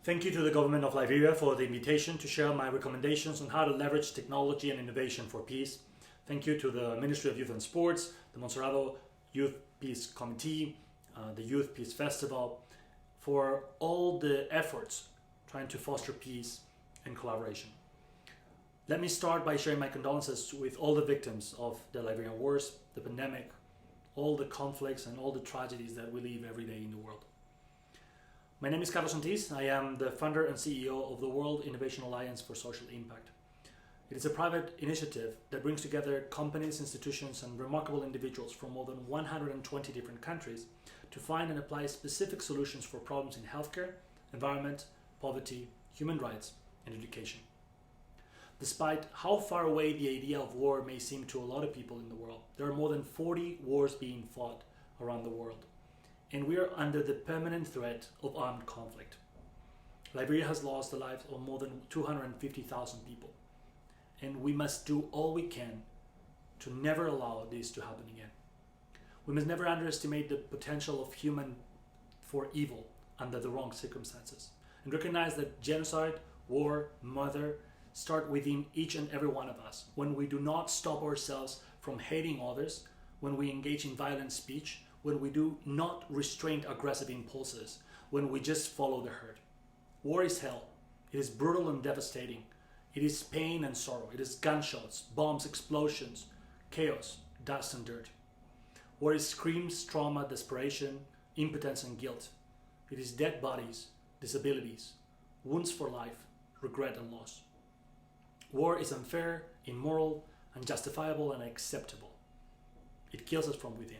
Thank you to the government of Liberia for the invitation to share my recommendations on how to leverage technology and innovation for peace. Thank you to the Ministry of Youth and Sports, the Montserrado Youth Peace Committee, the Youth Peace Festival, for all the efforts trying to foster peace and collaboration. Let me start by sharing my condolences with all the victims of the Liberian wars, the pandemic, all the conflicts and all the tragedies that we live every day in the world. My name is Sentís. I am the founder and CEO of the World Innovation Alliance for Social Impact. It is a private initiative that brings together companies, institutions, and remarkable individuals from more than 120 different countries to find and apply specific solutions for problems in healthcare, environment, poverty, human rights, and education. Despite how far away the idea of war may seem to a lot of people in the world, there are more than 40 wars being fought around the world, and we are under the permanent threat of armed conflict. Liberia has lost the lives of more than 250,000 people, and we must do all we can to never allow this to happen again. We must never underestimate the potential of human for evil under the wrong circumstances, and recognize that genocide, war, murder start within each and every one of us. When we do not stop ourselves from hating others, when we engage in violent speech, when we do not restrain aggressive impulses, when we just follow the herd. War is hell. It is brutal and devastating. It is pain and sorrow. It is gunshots, bombs, explosions, chaos, dust and dirt. War is screams, trauma, desperation, impotence and guilt. It is dead bodies, disabilities, wounds for life, regret and loss. War is unfair, immoral, unjustifiable and unacceptable. It kills us from within.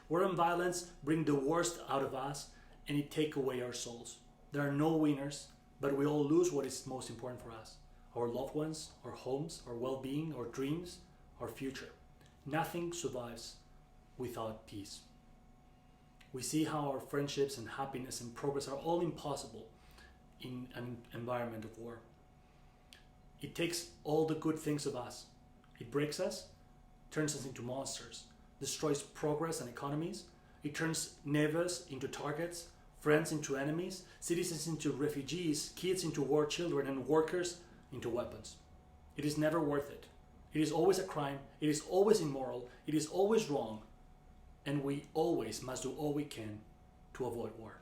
War and violence bring the worst out of us and it takes away our souls. There are no winners, but we all lose what is most important for us. Our loved ones, our homes, our well-being, our dreams, our future. Nothing survives without peace. We see how our friendships and happiness and progress are all impossible in an environment of war. It takes all the good things of us. It breaks us, turns us into monsters, destroys progress and economies. It turns neighbors into targets, friends into enemies, citizens into refugees, kids into war children, and workers into weapons. It is never worth it. It is always a crime. It is always immoral. It is always wrong. And we always must do all we can to avoid war.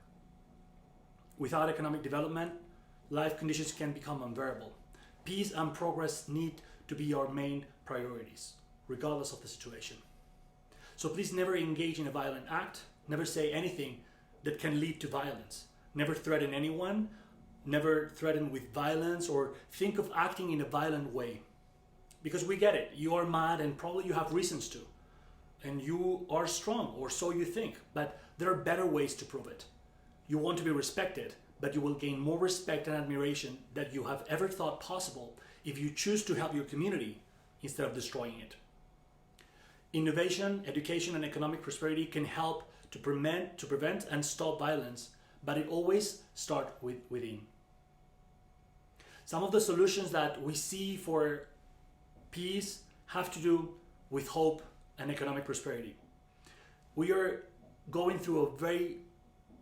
Without economic development, life conditions can become unbearable. Peace and progress need to be our main priorities, regardless of the situation. So please never engage in a violent act, never say anything that can lead to violence, never threaten anyone, never threaten with violence or think of acting in a violent way. Because we get it, you are mad and probably you have reasons to. And you are strong, or so you think, but there are better ways to prove it. You want to be respected, but you will gain more respect and admiration than you have ever thought possible if you choose to help your community instead of destroying it. Innovation, education, and economic prosperity can help to prevent and stop violence, but it always starts within. Some of the solutions that we see for peace have to do with hope and economic prosperity. We are going through a very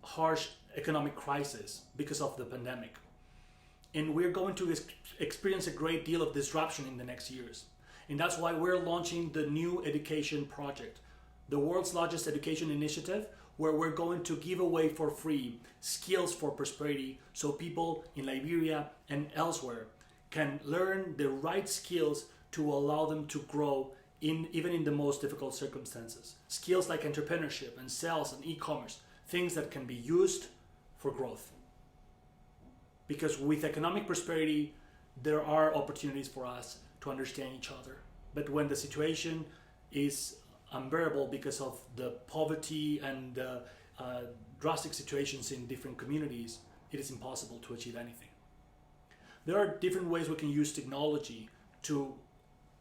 harsh economic crisis because of the pandemic. And we're going to experience a great deal of disruption in the next years. And that's why we're launching the new education project, the world's largest education initiative, where we're going to give away for free skills for prosperity so people in Liberia and elsewhere can learn the right skills to allow them to grow even in the most difficult circumstances. Skills like entrepreneurship and sales and e-commerce, things that can be used for growth. Because with economic prosperity, there are opportunities for us to understand each other. But when the situation is unbearable because of the poverty and the drastic situations in different communities, it is impossible to achieve anything. There are different ways we can use technology to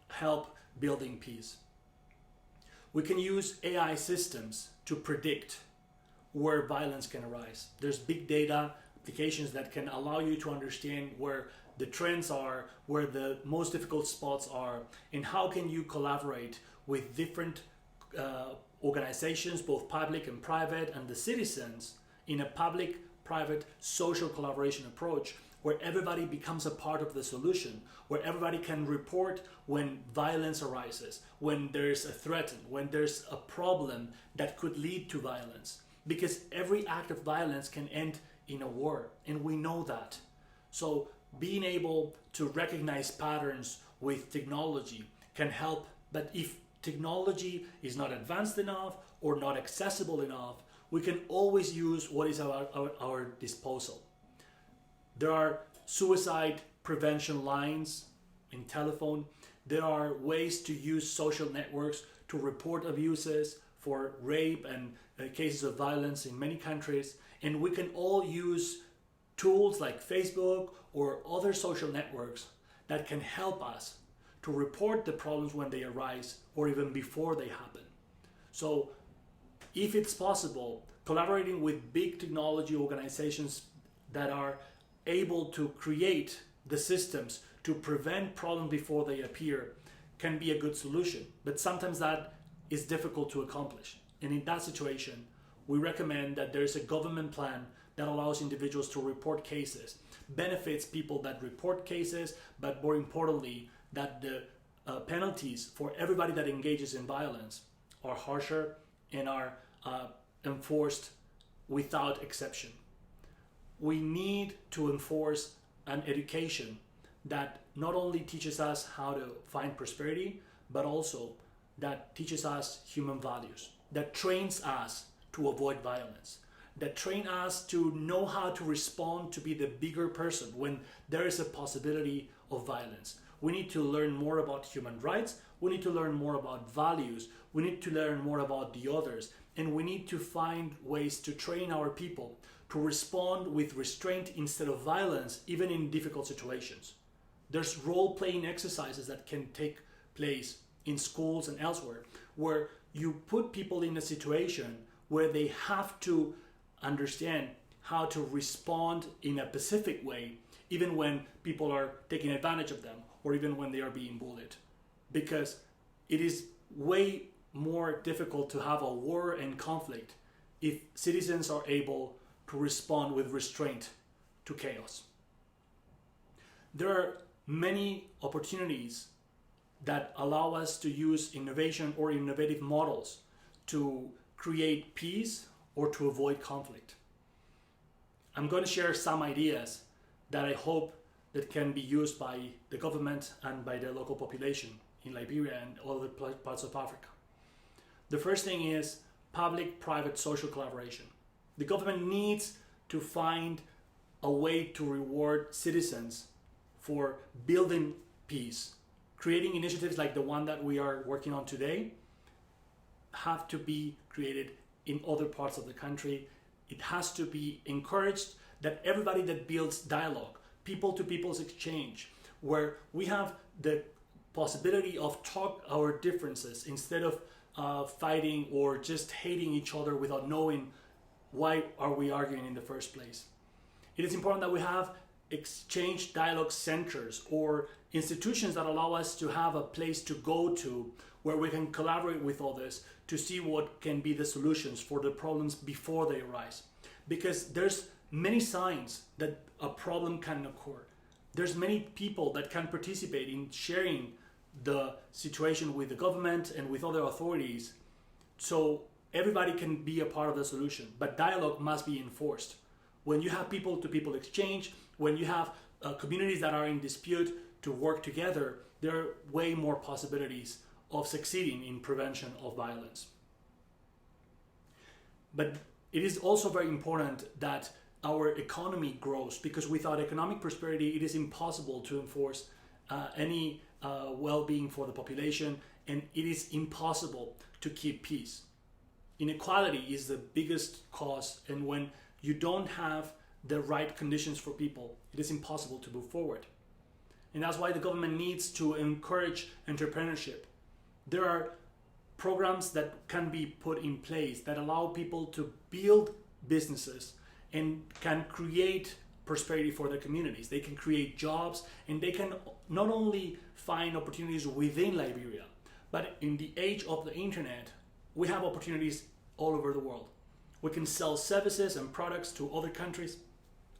help building peace. We can use AI systems to predict where violence can arise. There's big data applications that can allow you to understand where the trends are, where the most difficult spots are, and how can you collaborate with different organizations, both public and private, and the citizens in a public public-private social collaboration approach where everybody becomes a part of the solution, where everybody can report when violence arises, when there's a threat, when there's a problem that could lead to violence. Because every act of violence can end in a war, and we know that. So being able to recognize patterns with technology can help, but if technology is not advanced enough or not accessible enough, we can always use what is at our disposal. There are suicide prevention lines in telephone. There are ways to use social networks to report abuses for rape and cases of violence in many countries. And we can all use tools like Facebook or other social networks that can help us to report the problems when they arise or even before they happen. So if it's possible, collaborating with big technology organizations that are able to create the systems to prevent problems before they appear can be a good solution. But sometimes that is difficult to accomplish. And in that situation, we recommend that there's a government plan that allows individuals to report cases, benefits people that report cases, but more importantly, that the penalties for everybody that engages in violence are harsher and are enforced without exception. We need to enforce an education that not only teaches us how to find prosperity, but also that teaches us human values, that trains us to avoid violence, that train us to know how to respond to be the bigger person when there is a possibility of violence. We need to learn more about human rights. We need to learn more about values. We need to learn more about the others. And we need to find ways to train our people to respond with restraint instead of violence, even in difficult situations. There's role-playing exercises that can take place in schools and elsewhere, where you put people in a situation where they have to understand how to respond in a specific way, even when people are taking advantage of them, or even when they are being bullied. Because it is way more difficult to have a war and conflict if citizens are able to respond with restraint to chaos. There are many opportunities that allow us to use innovation or innovative models to create peace or to avoid conflict. I'm going to share some ideas that I hope that can be used by the government and by the local population in Liberia and other parts of Africa. The first thing is public-private social collaboration. The government needs to find a way to reward citizens for building peace. Creating initiatives like the one that we are working on today have to be created in other parts of the country. It has to be encouraged that everybody that builds dialogue, people to people's exchange, where we have the possibility of talk our differences instead of fighting or just hating each other without knowing why are we arguing in the first place. It is important that we have exchange dialogue centers or institutions that allow us to have a place to go to where we can collaborate with others to see what can be the solutions for the problems before they arise. Because there's many signs that a problem can occur. There's many people that can participate in sharing the situation with the government and with other authorities, so everybody can be a part of the solution. But dialogue must be enforced. When you have people to people exchange, when you have communities that are in dispute to work together, there are way more possibilities of succeeding in prevention of violence. But it is also very important that our economy grows, because without economic prosperity, it is impossible to enforce any well-being for the population, and it is impossible to keep peace. Inequality is the biggest cause, and when you don't have the right conditions for people, it is impossible to move forward. And that's why the government needs to encourage entrepreneurship. There are programs that can be put in place that allow people to build businesses and can create prosperity for their communities. They can create jobs, and they can not only find opportunities within Liberia, but in the age of the internet, we have opportunities all over the world. We can sell services and products to other countries.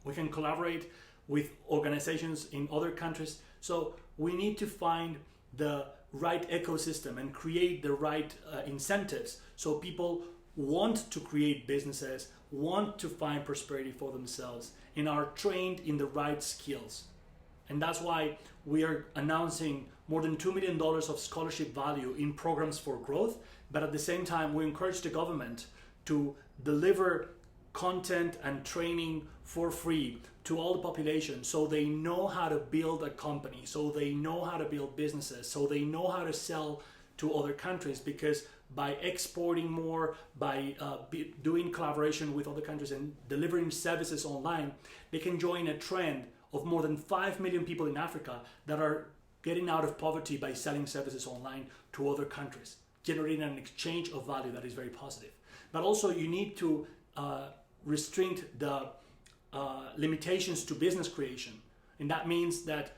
We can collaborate with organizations in other countries. So we need to find the right ecosystem and create the right incentives so people want to create businesses, want to find prosperity for themselves, and are trained in the right skills. And that's why we are announcing more than $2 million of scholarship value in programs for growth. But at the same time, we encourage the government to deliver content and training for free to all the population, so they know how to build a company, so they know how to build businesses, so they know how to sell to other countries. Because by exporting more, by doing collaboration with other countries and delivering services online, they can join a trend of more than 5 million people in Africa that are getting out of poverty by selling services online to other countries, generating an exchange of value that is very positive. But also you need to restrict the limitations to business creation. And that means that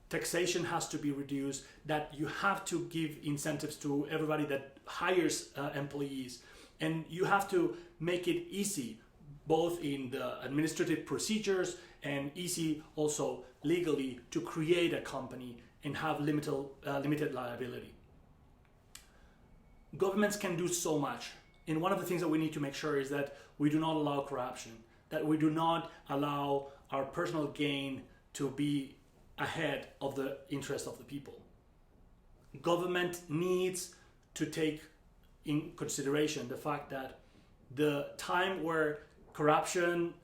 taxation has to be reduced, that you have to give incentives to everybody that hires employees, and you have to make it easy, both in the administrative procedures and easy also legally, to create a company and have limited liability. Governments can do so much. And one of the things that we need to make sure is that we do not allow corruption, that we do not allow our personal gain to be ahead of the interest of the people. Government needs to take in consideration the fact that the time where corruption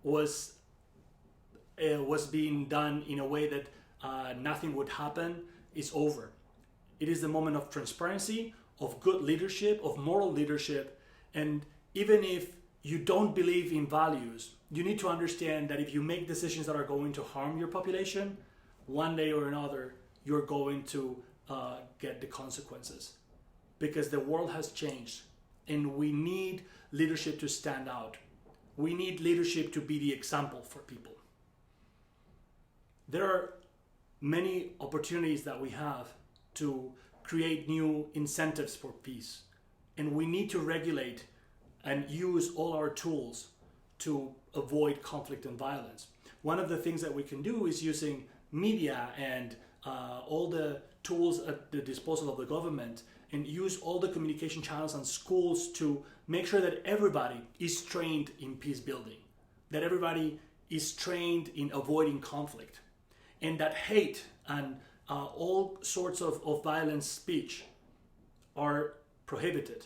was being done in a way that nothing would happen is over. It is the moment of transparency, of good leadership, of moral leadership. And even if you don't believe in values, you need to understand that if you make decisions that are going to harm your population, one day or another, you're going to get the consequences. Because the world has changed and we need leadership to stand out. We need leadership to be the example for people. There are many opportunities that we have to create new incentives for peace. And we need to regulate and use all our tools to avoid conflict and violence. One of the things that we can do is using media and all the tools at the disposal of the government, and use all the communication channels and schools to make sure that everybody is trained in peace building, that everybody is trained in avoiding conflict, and that hate and all sorts of violent speech are prohibited.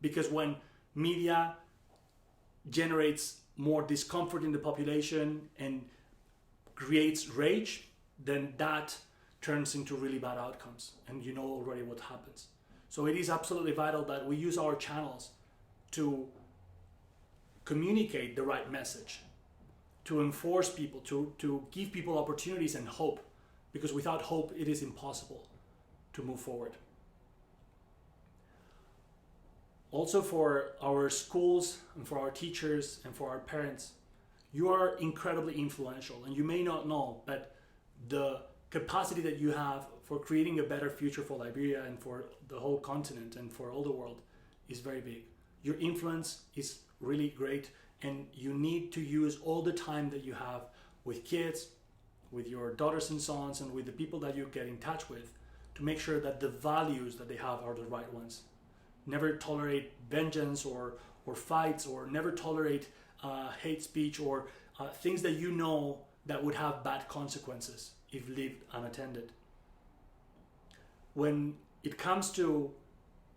Because when media generates more discomfort in the population and creates rage, then that turns into really bad outcomes, and you know already what happens. So it is absolutely vital that we use our channels to communicate the right message, to enforce people, to give people opportunities and hope, because without hope it is impossible to move forward. Also, for our schools and for our teachers and for our parents, you are incredibly influential, and you may not know, but the capacity that you have for creating a better future for Liberia and for the whole continent and for all the world is very big. Your influence is really great, and you need to use all the time that you have with kids, with your daughters and sons, and with the people that you get in touch with, to make sure that the values that they have are the right ones. Never tolerate vengeance or fights, or never tolerate hate speech or things that you know that would have bad consequences if left unattended. When it comes to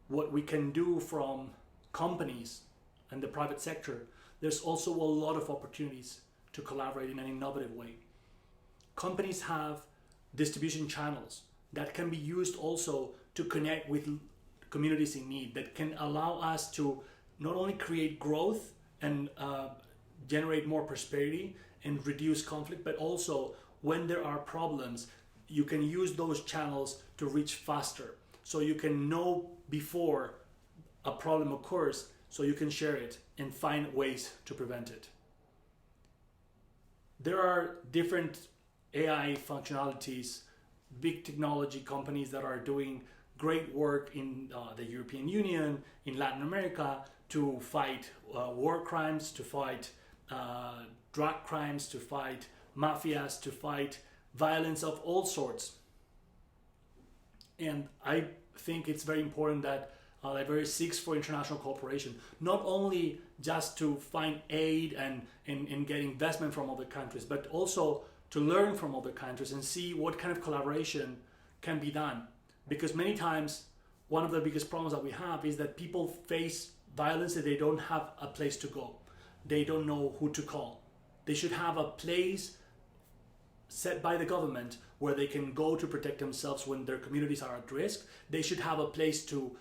what we can do from companies and the private sector, there's also a lot of opportunities to collaborate in an innovative way. Companies have distribution channels that can be used also to connect with communities in need, that can allow us to not only create growth and generate more prosperity and reduce conflict, but also when there are problems, you can use those channels to reach faster. So you can know before a problem occurs, so you can share it and find ways to prevent it. There are different AI functionalities, big technology companies that are doing great work in the European Union, in Latin America, to fight war crimes, to fight drug crimes, to fight mafias, to fight violence of all sorts. And I think it's very important that Liberia seeks for international cooperation, not only just to find aid and get investment from other countries, but also to learn from other countries and see what kind of collaboration can be done. Because many times, one of the biggest problems that we have is that people face violence and they don't have a place to go. They don't know who to call. They should have a place set by the government where they can go to protect themselves when their communities are at risk. They should have a place to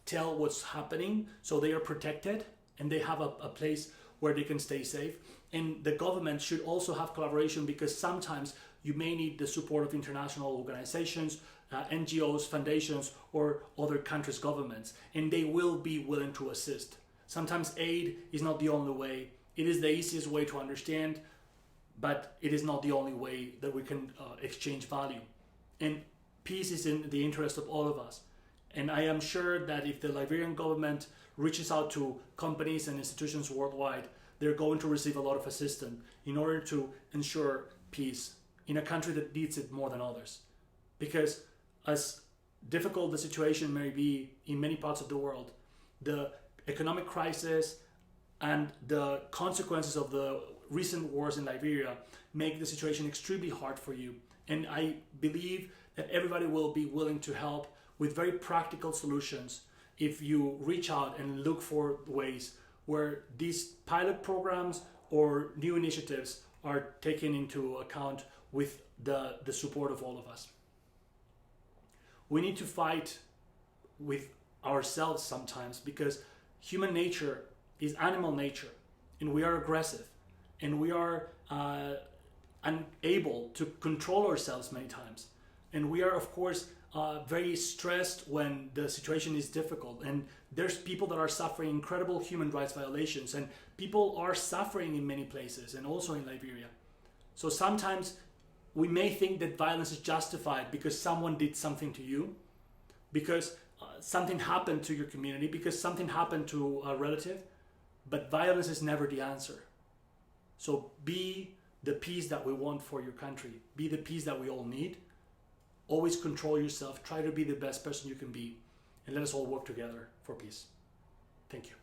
tell what's happening so they are protected and they have a place where they can stay safe. And the government should also have collaboration, because sometimes you may need the support of international organizations, NGOs, foundations, or other countries' governments, and they will be willing to assist. Sometimes aid is not the only way. It is the easiest way to understand, but it is not the only way that we can exchange value. And peace is in the interest of all of us. And I am sure that if the Liberian government reaches out to companies and institutions worldwide, they're going to receive a lot of assistance in order to ensure peace in a country that needs it more than others. Because as difficult the situation may be in many parts of the world, the economic crisis and the consequences of the recent wars in Liberia make the situation extremely hard for you. And I believe that everybody will be willing to help with very practical solutions if you reach out and look for ways where these pilot programs or new initiatives are taken into account with the support of all of us. We need to fight with ourselves sometimes, because human nature is animal nature, and we are aggressive, and we are unable to control ourselves many times. And we are, of course, very stressed when the situation is difficult, and there's people that are suffering incredible human rights violations, and people are suffering in many places, and also in Liberia. So sometimes we may think that violence is justified because someone did something to you, because something happened to your community, because something happened to a relative, but violence is never the answer. So be the peace that we want for your country. Be the peace that we all need. Always control yourself. Try to be the best person you can be. And let us all work together for peace. Thank you.